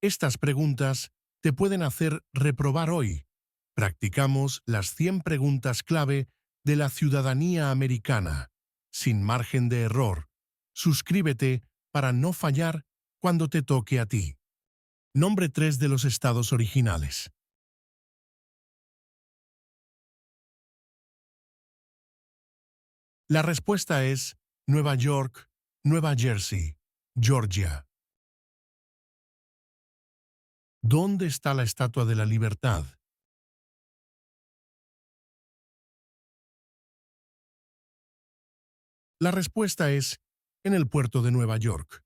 Estas preguntas te pueden hacer reprobar hoy. Practicamos las 100 preguntas clave de la ciudadanía americana, sin margen de error. Suscríbete para no fallar cuando te toque a ti. Nombre 3 de los estados originales. La respuesta es Nueva York, Nueva Jersey, Georgia. ¿Dónde está la Estatua de la Libertad? La respuesta es en el puerto de Nueva York.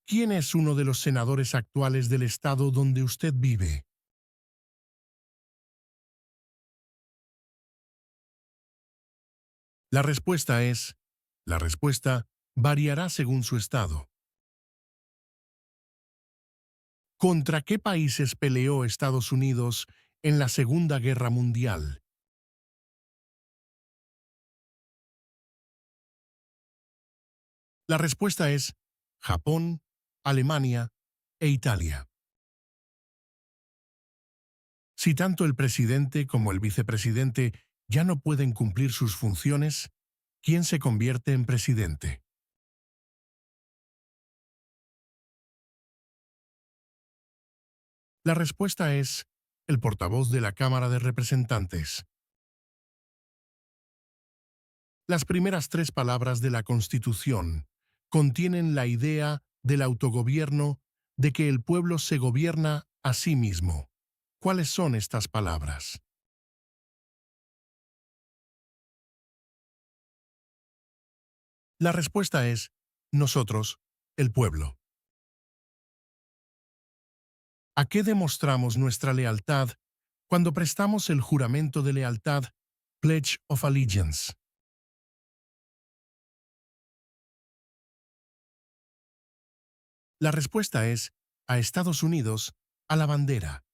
¿Quién es uno de los senadores actuales del estado donde usted vive? La respuesta es, la respuesta variará según su estado. ¿Contra qué países peleó Estados Unidos en la Segunda Guerra Mundial? La respuesta es Japón, Alemania e Italia. Si tanto el presidente como el vicepresidente ya no pueden cumplir sus funciones, ¿quién se convierte en presidente? La respuesta es el portavoz de la Cámara de Representantes. Las primeras 3 palabras de la Constitución contienen la idea del autogobierno, de que el pueblo se gobierna a sí mismo. ¿Cuáles son estas palabras? La respuesta es nosotros, el pueblo. ¿A qué demostramos nuestra lealtad cuando prestamos el juramento de lealtad, Pledge of Allegiance? La respuesta es a Estados Unidos, a la bandera.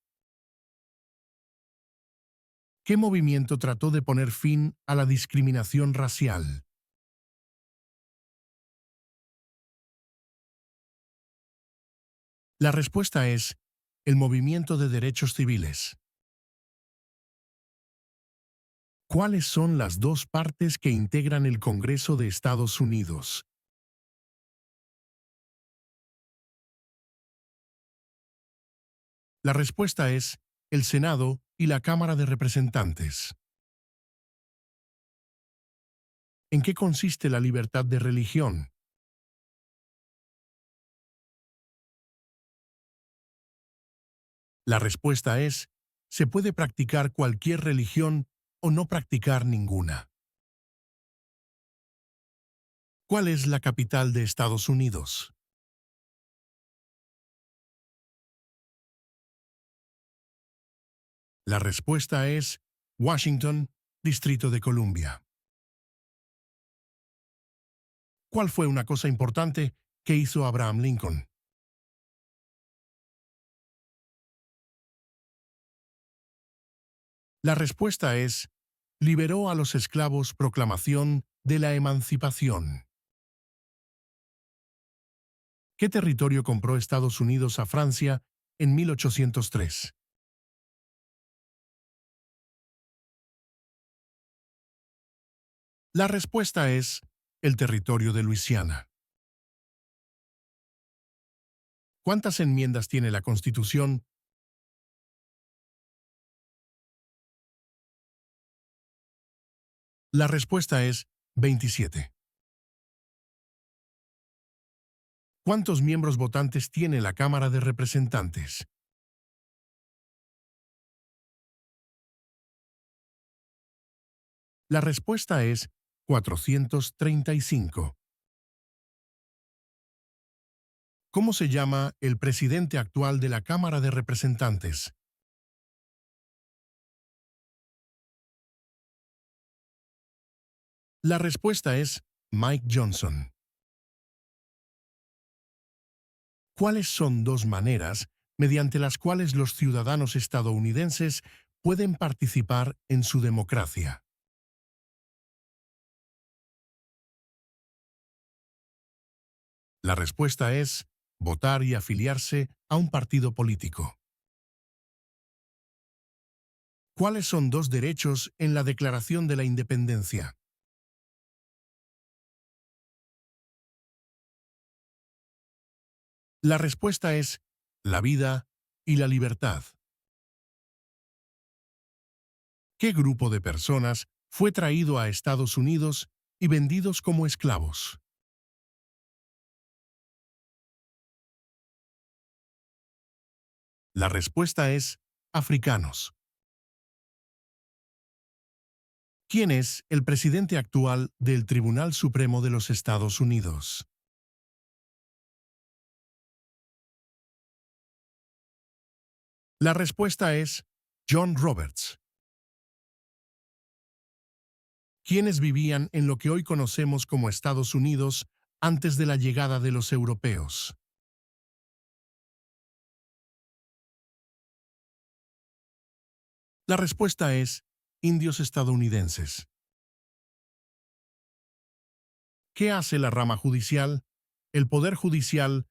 ¿Qué movimiento trató de poner fin a la discriminación racial? La respuesta es el movimiento de derechos civiles. ¿Cuáles son las 2 partes que integran el Congreso de Estados Unidos? La respuesta es el Senado y la Cámara de Representantes. ¿En qué consiste la libertad de religión? La respuesta es, se puede practicar cualquier religión o no practicar ninguna. ¿Cuál es la capital de Estados Unidos? La respuesta es Washington, Distrito de Columbia. ¿Cuál fue una cosa importante que hizo Abraham Lincoln? La respuesta es liberó a los esclavos, proclamación de la emancipación. ¿Qué territorio compró Estados Unidos a Francia en 1803? La respuesta es el territorio de Luisiana. ¿Cuántas enmiendas tiene la Constitución? La respuesta es 27. ¿Cuántos miembros votantes tiene la Cámara de Representantes? La respuesta es 435. ¿Cómo se llama el presidente actual de la Cámara de Representantes? La respuesta es Mike Johnson. ¿Cuáles son 2 maneras mediante las cuales los ciudadanos estadounidenses pueden participar en su democracia? La respuesta es votar y afiliarse a un partido político. ¿Cuáles son dos derechos en la Declaración de la Independencia? La respuesta es la vida y la libertad. ¿Qué grupo de personas fue traído a Estados Unidos y vendidos como esclavos? La respuesta es africanos. ¿Quién es el presidente actual del Tribunal Supremo de los Estados Unidos? La respuesta es John Roberts. ¿Quiénes vivían en lo que hoy conocemos como Estados Unidos antes de la llegada de los europeos? La respuesta es indios estadounidenses. ¿Qué hace la rama judicial? El Poder Judicial.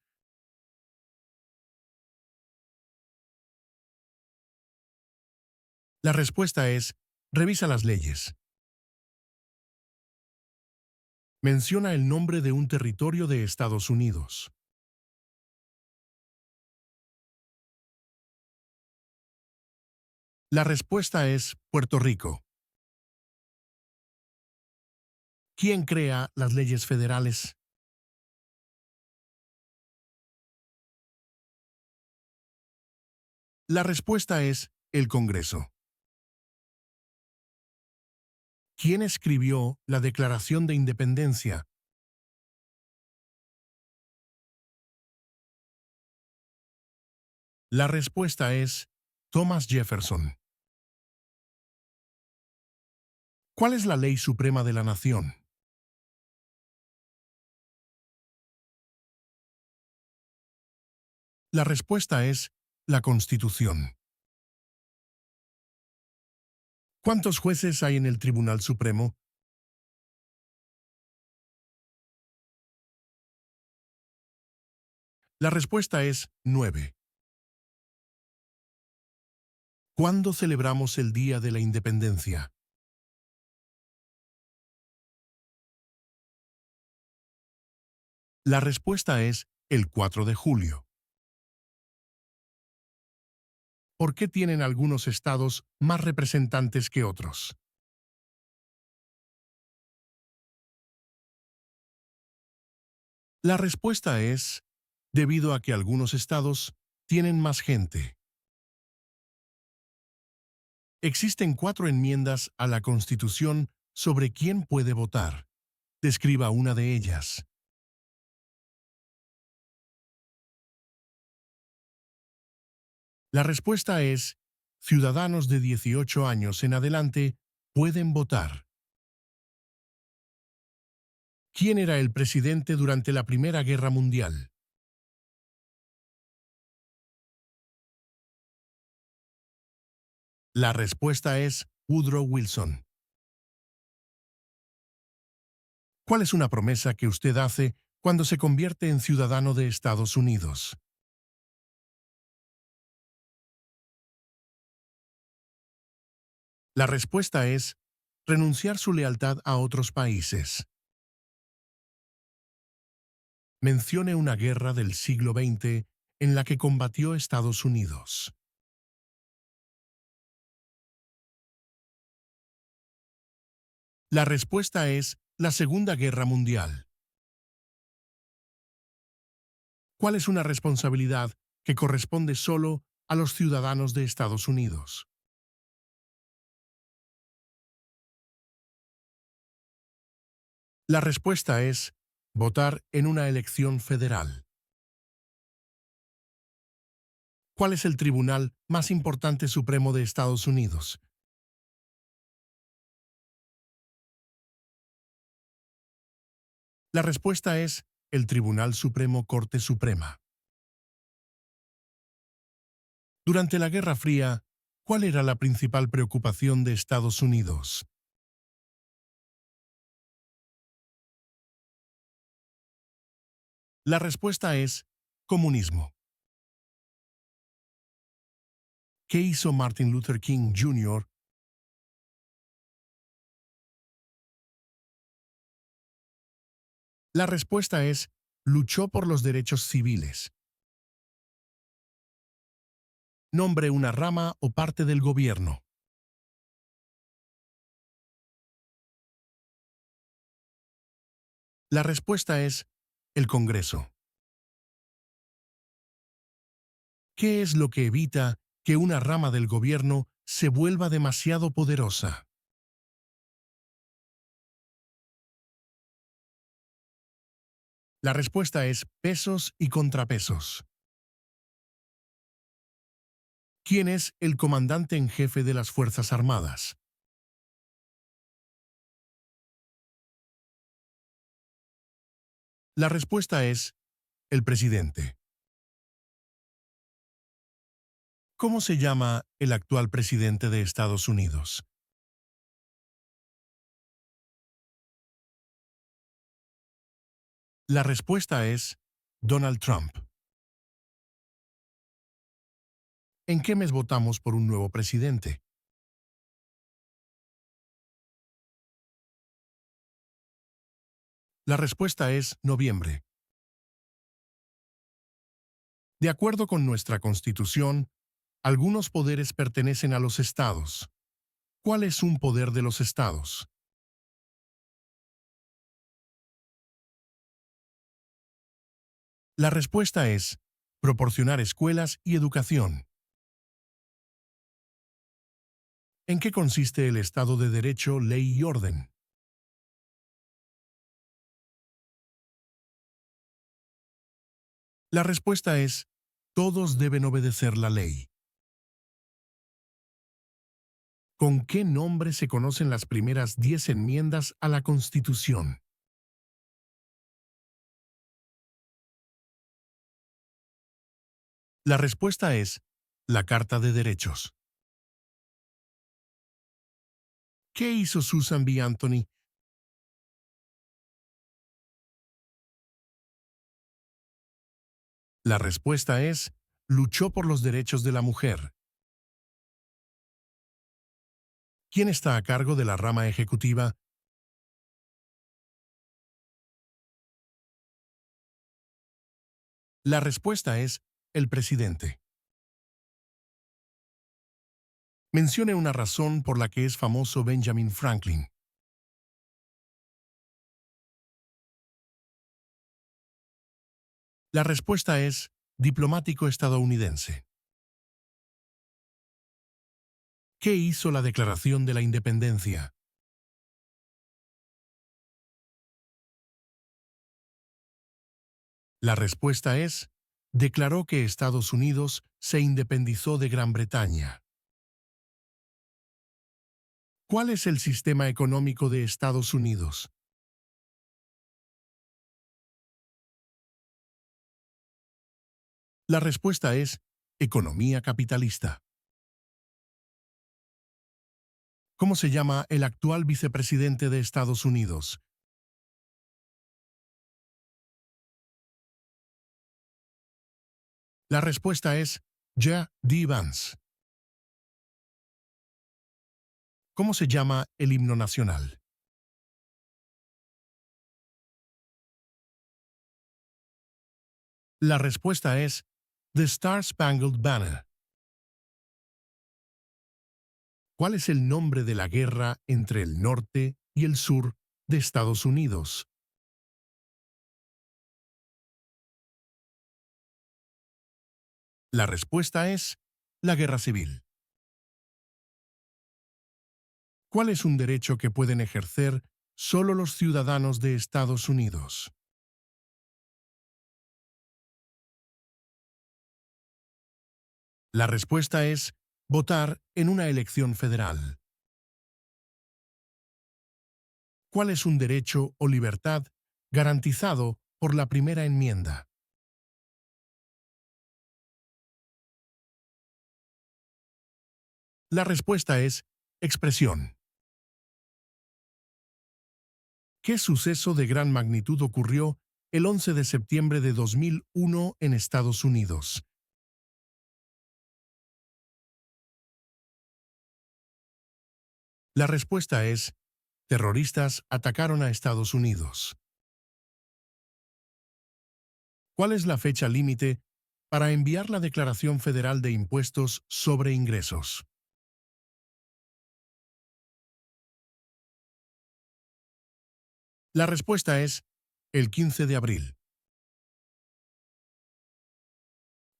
La respuesta es revisa las leyes. Menciona el nombre de un territorio de Estados Unidos. La respuesta es Puerto Rico. ¿Quién crea las leyes federales? La respuesta es el Congreso. ¿Quién escribió la Declaración de Independencia? La respuesta es Thomas Jefferson. ¿Cuál es la ley suprema de la nación? La respuesta es la Constitución. ¿Cuántos jueces hay en el Tribunal Supremo? La respuesta es 9. ¿Cuándo celebramos el Día de la Independencia? La respuesta es el 4 de julio. ¿Por qué tienen algunos estados más representantes que otros? La respuesta es debido a que algunos estados tienen más gente. Existen 4 enmiendas a la Constitución sobre quién puede votar. Describa una de ellas. La respuesta es ciudadanos de 18 años en adelante pueden votar. ¿Quién era el presidente durante la Primera Guerra Mundial? La respuesta es Woodrow Wilson. ¿Cuál es una promesa que usted hace cuando se convierte en ciudadano de Estados Unidos? La respuesta es renunciar su lealtad a otros países. Mencione una guerra del siglo XX en la que combatió Estados Unidos. La respuesta es la Segunda Guerra Mundial. ¿Cuál es una responsabilidad que corresponde solo a los ciudadanos de Estados Unidos? La respuesta es votar en una elección federal. ¿Cuál es el tribunal más importante supremo de Estados Unidos? La respuesta es el Tribunal Supremo Corte Suprema. Durante la Guerra Fría, ¿cuál era la principal preocupación de Estados Unidos? La respuesta es Comunismo. ¿Qué hizo Martin Luther King Jr.? La respuesta es, luchó por los derechos civiles. Nombre una rama o parte del gobierno. La respuesta es, el Congreso. ¿Qué es lo que evita que una rama del gobierno se vuelva demasiado poderosa? La respuesta es pesos y contrapesos. ¿Quién es el comandante en jefe de las Fuerzas Armadas? La respuesta es el presidente. ¿Cómo se llama el actual presidente de Estados Unidos? La respuesta es Donald Trump. ¿En qué mes votamos por un nuevo presidente? La respuesta es noviembre. De acuerdo con nuestra Constitución, algunos poderes pertenecen a los estados. ¿Cuál es un poder de los estados? La respuesta es proporcionar escuelas y educación. ¿En qué consiste el Estado de Derecho, Ley y Orden? La respuesta es todos deben obedecer la ley. ¿Con qué nombre se conocen las primeras 10 enmiendas a la Constitución? La respuesta es la Carta de Derechos. ¿Qué hizo Susan B. Anthony? La respuesta es luchó por los derechos de la mujer. ¿Quién está a cargo de la rama ejecutiva? La respuesta es el presidente. Mencione una razón por la que es famoso Benjamin Franklin. La respuesta es diplomático estadounidense. ¿Qué hizo la Declaración de la Independencia? La respuesta es declaró que Estados Unidos se independizó de Gran Bretaña. ¿Cuál es el sistema económico de Estados Unidos? La respuesta es economía capitalista. ¿Cómo se llama el actual vicepresidente de Estados Unidos? La respuesta es J.D. Vance. ¿Cómo se llama el himno nacional? La respuesta es The Star Spangled Banner. ¿Cuál es el nombre de la guerra entre el norte y el sur de Estados Unidos? La respuesta es la guerra civil. ¿Cuál es un derecho que pueden ejercer solo los ciudadanos de Estados Unidos? La respuesta es votar en una elección federal. ¿Cuál es un derecho o libertad garantizado por la primera enmienda? La respuesta es expresión. ¿Qué suceso de gran magnitud ocurrió el 11 de septiembre de 2001 en Estados Unidos? La respuesta es: terroristas atacaron a Estados Unidos. ¿Cuál es la fecha límite para enviar la Declaración Federal de Impuestos sobre Ingresos? La respuesta es el 15 de abril.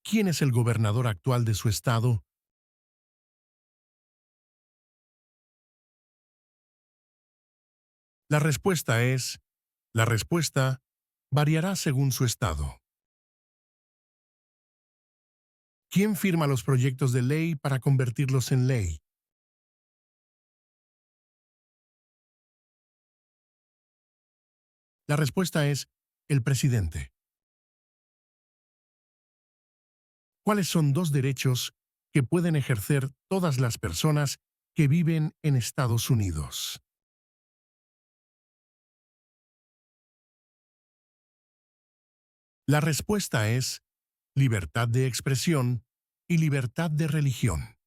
¿Quién es el gobernador actual de su estado? La respuesta es: la respuesta variará según su estado. ¿Quién firma los proyectos de ley para convertirlos en ley? La respuesta es el presidente. ¿Cuáles son dos derechos que pueden ejercer todas las personas que viven en Estados Unidos? La respuesta es libertad de expresión y libertad de religión.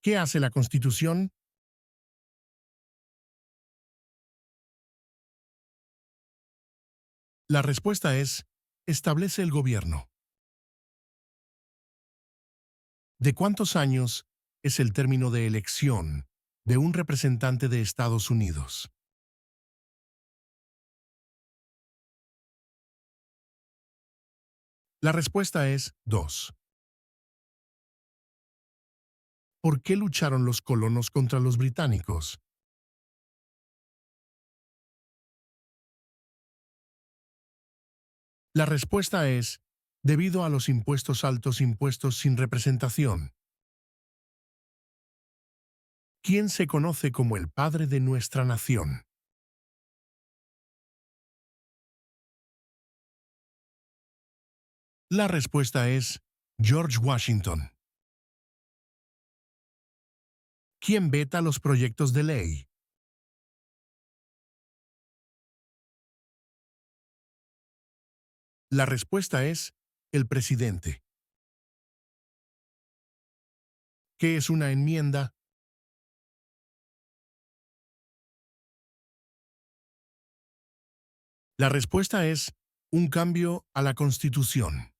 ¿Qué hace la Constitución? La respuesta es establece el gobierno. ¿De cuántos años es el término de elección de un representante de Estados Unidos? La respuesta es 2. ¿Por qué lucharon los colonos contra los británicos? La respuesta es debido a los impuestos altos impuestos sin representación. ¿Quién se conoce como el padre de nuestra nación? La respuesta es George Washington. ¿Quién veta los proyectos de ley? La respuesta es el presidente. ¿Qué es una enmienda? La respuesta es un cambio a la Constitución.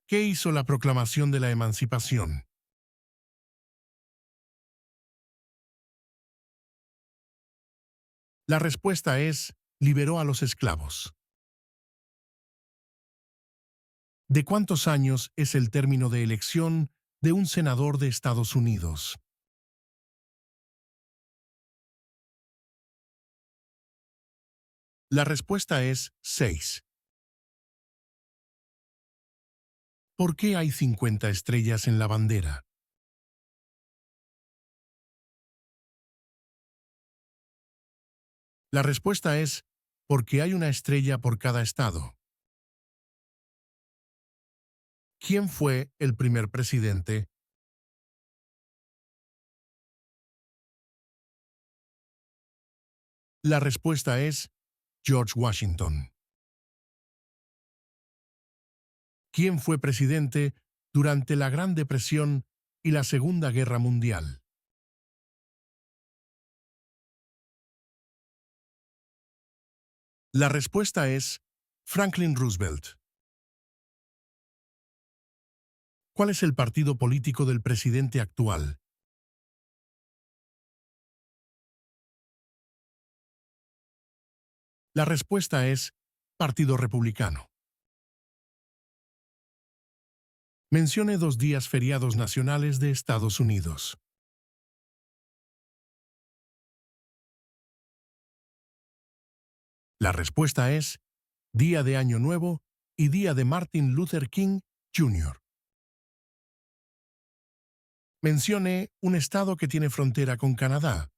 ¿Qué hizo la Proclamación de la Emancipación? La respuesta es liberó a los esclavos. ¿De cuántos años es el término de elección de un senador de Estados Unidos? La respuesta es 6. ¿Por qué hay 50 estrellas en la bandera? La respuesta es porque hay una estrella por cada estado. ¿Quién fue el primer presidente? La respuesta es George Washington. ¿Quién fue presidente durante la Gran Depresión y la Segunda Guerra Mundial? La respuesta es Franklin Roosevelt. ¿Cuál es el partido político del presidente actual? La respuesta es Partido Republicano. Mencione dos días feriados nacionales de Estados Unidos. La respuesta es Día de Año Nuevo y Día de Martin Luther King Jr. Mencione un estado que tiene frontera con Canadá.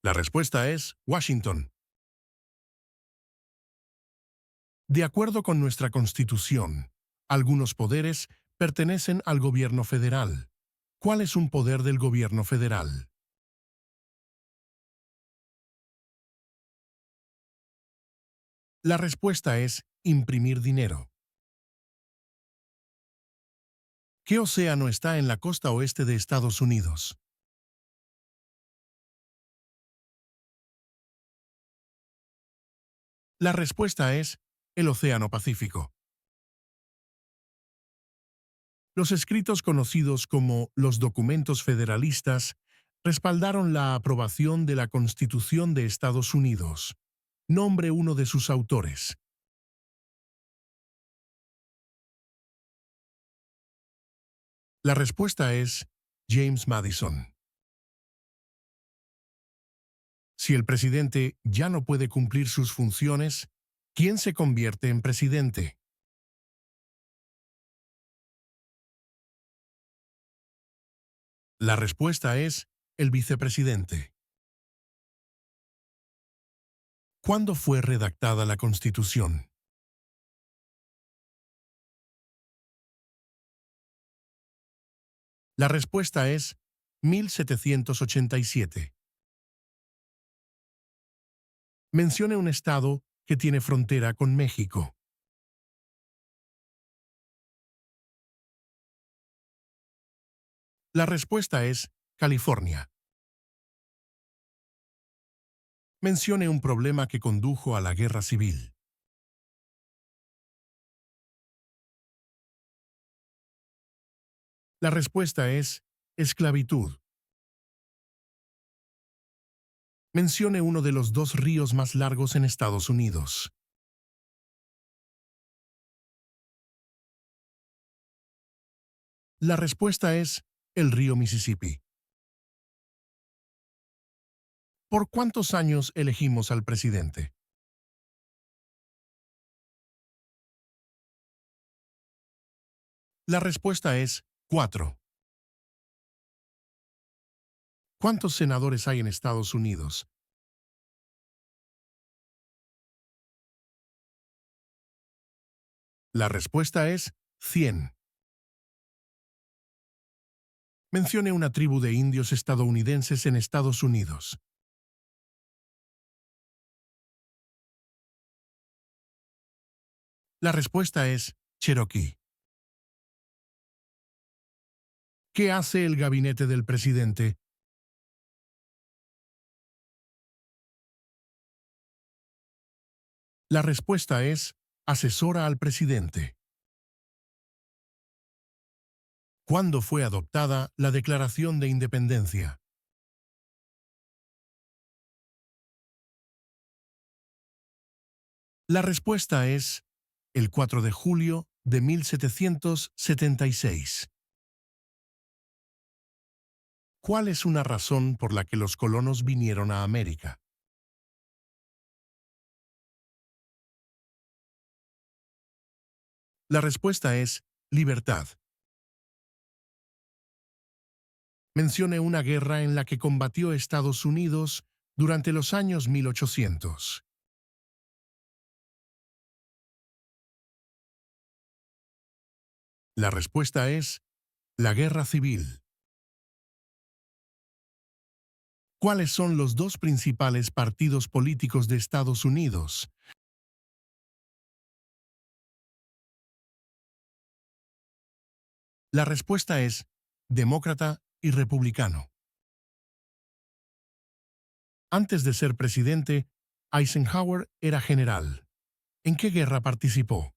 La respuesta es Washington. De acuerdo con nuestra Constitución, algunos poderes pertenecen al gobierno federal. ¿Cuál es un poder del gobierno federal? La respuesta es imprimir dinero. ¿Qué océano está en la costa oeste de Estados Unidos? La respuesta es el Océano Pacífico. Los escritos conocidos como los documentos federalistas respaldaron la aprobación de la Constitución de Estados Unidos. Nombre uno de sus autores. La respuesta es James Madison. Si el presidente ya no puede cumplir sus funciones, ¿quién se convierte en presidente? La respuesta es el vicepresidente. ¿Cuándo fue redactada la Constitución? La respuesta es 1787. Mencione un estado que tiene frontera con México. La respuesta es California. Mencione un problema que condujo a la guerra civil. La respuesta es esclavitud. Mencione uno de los dos ríos más largos en Estados Unidos. La respuesta es el río Mississippi. ¿Por cuántos años elegimos al presidente? La respuesta es 4. ¿Cuántos senadores hay en Estados Unidos? La respuesta es 100. Mencione una tribu de indios estadounidenses en Estados Unidos. La respuesta es Cherokee. ¿Qué hace el gabinete del presidente? La respuesta es asesora al presidente. ¿Cuándo fue adoptada la Declaración de Independencia? La respuesta es el 4 de julio de 1776. ¿Cuál es una razón por la que los colonos vinieron a América? La respuesta es libertad. Mencione una guerra en la que combatió Estados Unidos durante los años 1800. La respuesta es la Guerra Civil. ¿Cuáles son los dos principales partidos políticos de Estados Unidos? La respuesta es demócrata y republicano. Antes de ser presidente, Eisenhower era general. ¿En qué guerra participó?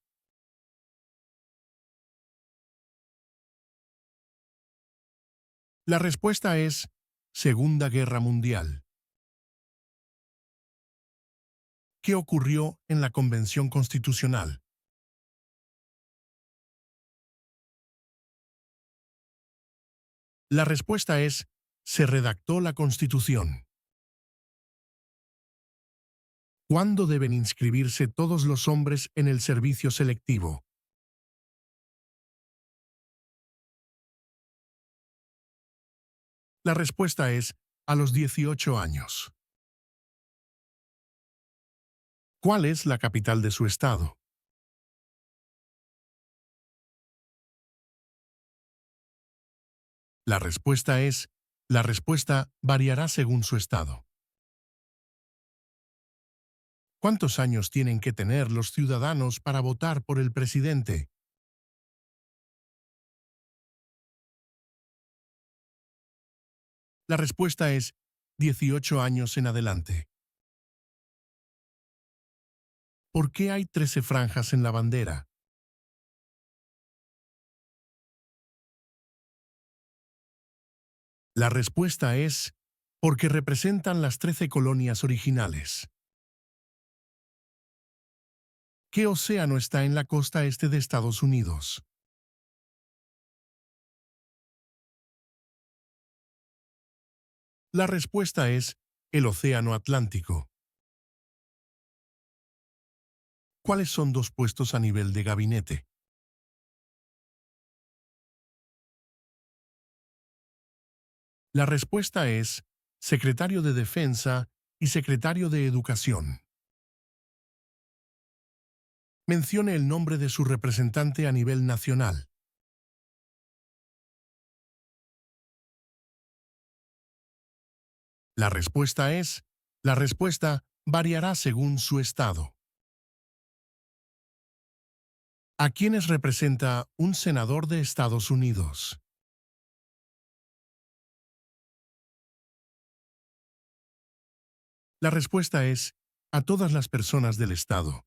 La respuesta es Segunda Guerra Mundial. ¿Qué ocurrió en la Convención Constitucional? La respuesta es se redactó la Constitución. ¿Cuándo deben inscribirse todos los hombres en el servicio selectivo? La respuesta es a los 18 años. ¿Cuál es la capital de su estado? La respuesta es, la respuesta variará según su estado. ¿Cuántos años tienen que tener los ciudadanos para votar por el presidente? La respuesta es 18 años en adelante. ¿Por qué hay 13 franjas en la bandera? La respuesta es porque representan las 13 colonias originales. ¿Qué océano está en la costa este de Estados Unidos? La respuesta es el Océano Atlántico. ¿Cuáles son dos puestos a nivel de gabinete? La respuesta es secretario de Defensa y secretario de Educación. Mencione el nombre de su representante a nivel nacional. La respuesta es, la respuesta variará según su estado. ¿A quiénes representa un senador de Estados Unidos? La respuesta es a todas las personas del estado.